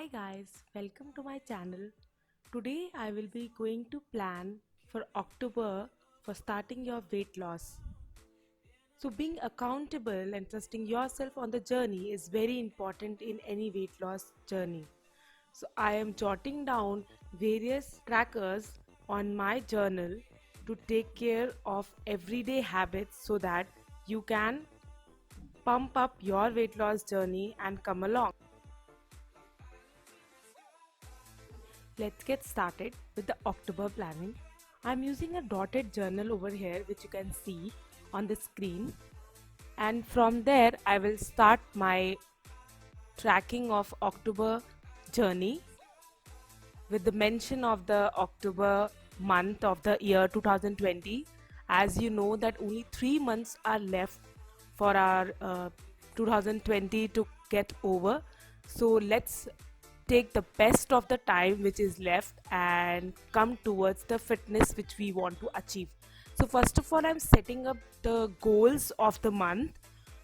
Hi guys, welcome to my channel. Today I will be going to plan for October for starting your weight loss. So being accountable and trusting yourself on the journey is very important in any weight loss journey. So I am jotting down various trackers on my journal to take care of everyday habits so that you can pump up your weight loss journey and come along. Let's get started with the October planning. I'm using a dotted journal over here which you can see on the screen, and from there I will start my tracking of October journey with the mention of the October month of the year 2020. As you know that only 3 months are left for our 2020 to get over, so let's take the best of the time which is left and come towards the fitness which we want to achieve. So first of all, I'm setting up the goals of the month,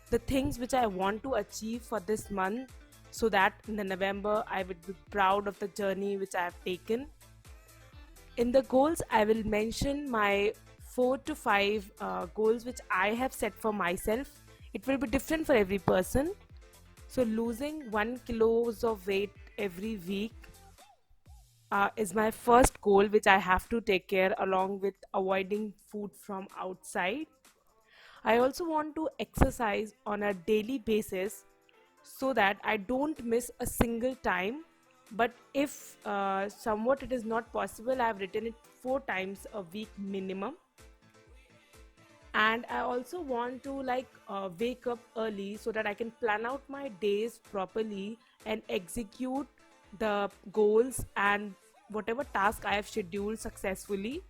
the things which I want to achieve for this month, so that in the November I would be proud of the journey which I have taken. In the goals, I will mention my 4 to 5 goals which I have set for myself. It will be different for every person. So losing 1 kilos of weight every week is my first goal which I have to take care, along with avoiding food from outside. I also want to exercise on a daily basis so that I don't miss a single time. But if somewhat it is not possible, I have written it 4 times a week minimum. And I also want to wake up early so that I can plan out my days properly and execute the goals and whatever task I have scheduled successfully.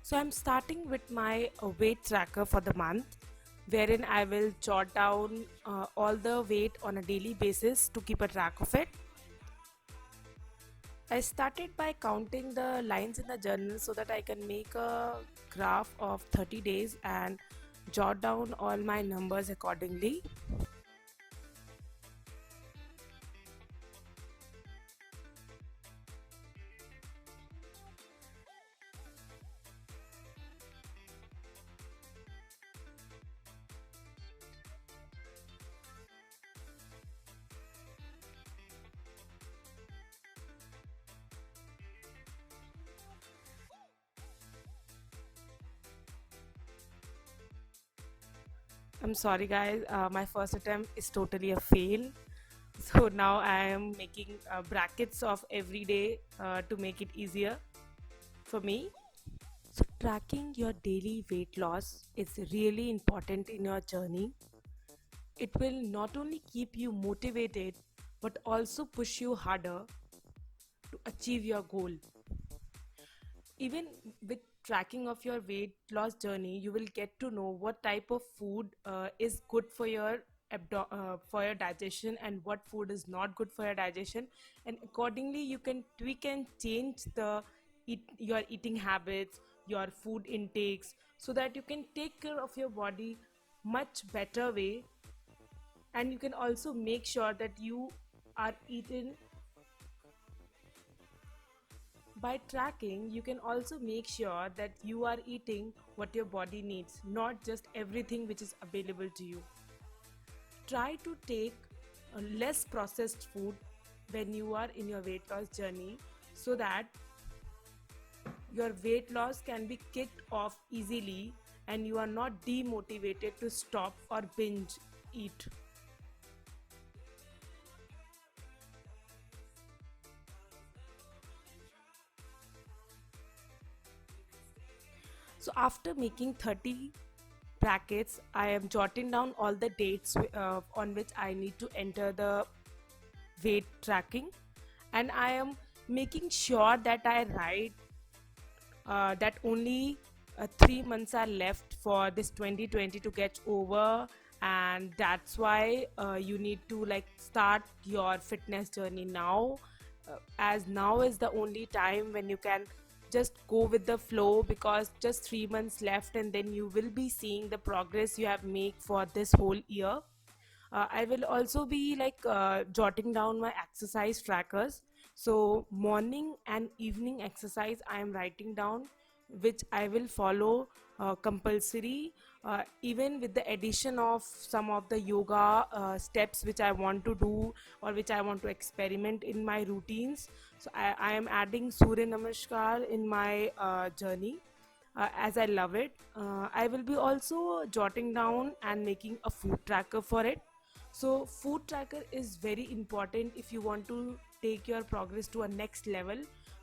So I'm starting with my weight tracker for the month, wherein I will jot down all the weight on a daily basis to keep a track of it. I started by counting the lines in the journal so that I can make a graph of 30 days and jot down all my numbers accordingly. I'm sorry guys, my first attempt is totally a fail. So now I am making brackets of every day to make it easier for me. So tracking your daily weight loss is really important in your journey. It will not only keep you motivated but also push you harder to achieve your goal. Even with tracking of your weight loss journey, you will get to know what type of food is good for your for your digestion and what food is not good for your digestion, and accordingly you can tweak and change your eating habits, your food intakes, so that you can take care of your body much better way. And you can also make sure that you are eating. By tracking, you can also make sure that you are eating what your body needs, not just everything which is available to you. Try to take less processed food when you are in your weight loss journey, so that your weight loss can be kicked off easily and you are not demotivated to stop or binge eat. So after making 30 brackets, I am jotting down all the dates on which I need to enter the weight tracking, and I am making sure that I write that only 3 months are left for this 2020 to get over, and that's why you need to start your fitness journey now. as now is the only time when you can just go with the flow, because just 3 months left and then you will be seeing the progress you have made for this whole year. I will also be like jotting down my exercise trackers. So morning and evening exercise I am writing down, which I will follow compulsory, even with the addition of some of the yoga steps which I want to do or which I want to experiment in my routines. So I am adding Surya Namaskar in my journey, as I love it. I will be also jotting down and making a food tracker for it. So, food tracker is very important if you want to take your progress to a next level,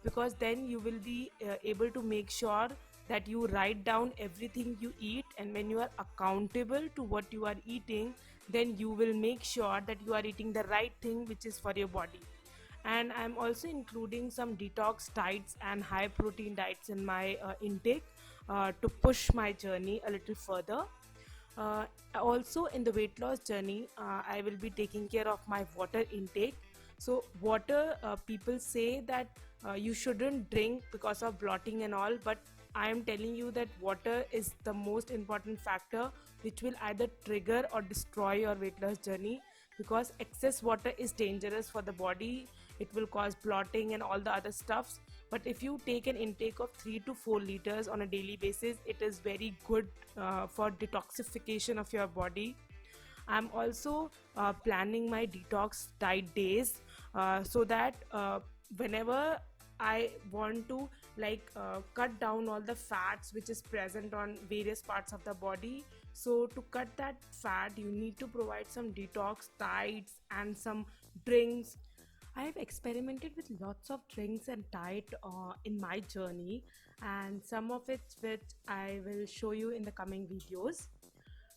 because then you will be able to make sure that you write down everything you eat, and when you are accountable to what you are eating, then you will make sure that you are eating the right thing which is for your body. And I'm also including some detox diets and high protein diets in my intake, to push my journey a little further. uh, Also in the weight loss journey, I will be taking care of my water intake. So water, people say that you shouldn't drink because of bloating and all, but I am telling you that water is the most important factor which will either trigger or destroy your weight loss journey, because excess water is dangerous for the body. It will cause bloating and all the other stuffs. But if you take an intake of 3 to 4 liters on a daily basis, it is very good for detoxification of your body. I'm also planning my detox diet days, so that whenever I want to cut down all the fats which is present on various parts of the body. So to cut that fat, you need to provide some detox diets and some drinks. I have experimented with lots of drinks and diet in my journey, and some of it which I will show you in the coming videos.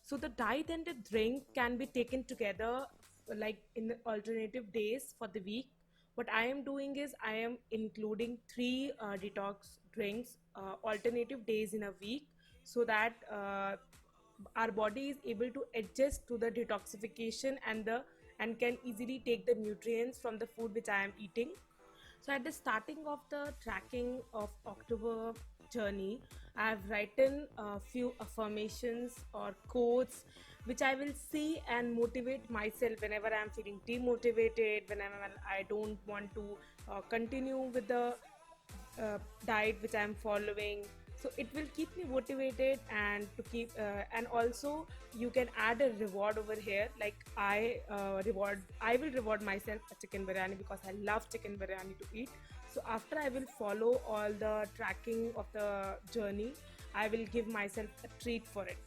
So the diet and the drink can be taken together, like in alternative days for the week. What I am doing is I am including three detox drinks alternative days in a week, so that our body is able to adjust to the detoxification and can easily take the nutrients from the food which I am eating. So at the starting of the tracking of October journey, I have written a few affirmations or quotes which I will see and motivate myself whenever I am feeling demotivated, whenever I don't want to continue with the diet which I'm following. So it will keep me motivated, and to keep and also you can add a reward over here. Like I will reward myself a chicken biryani because I love chicken biryani to eat. So after I will follow all the tracking of the journey, I will give myself a treat for it.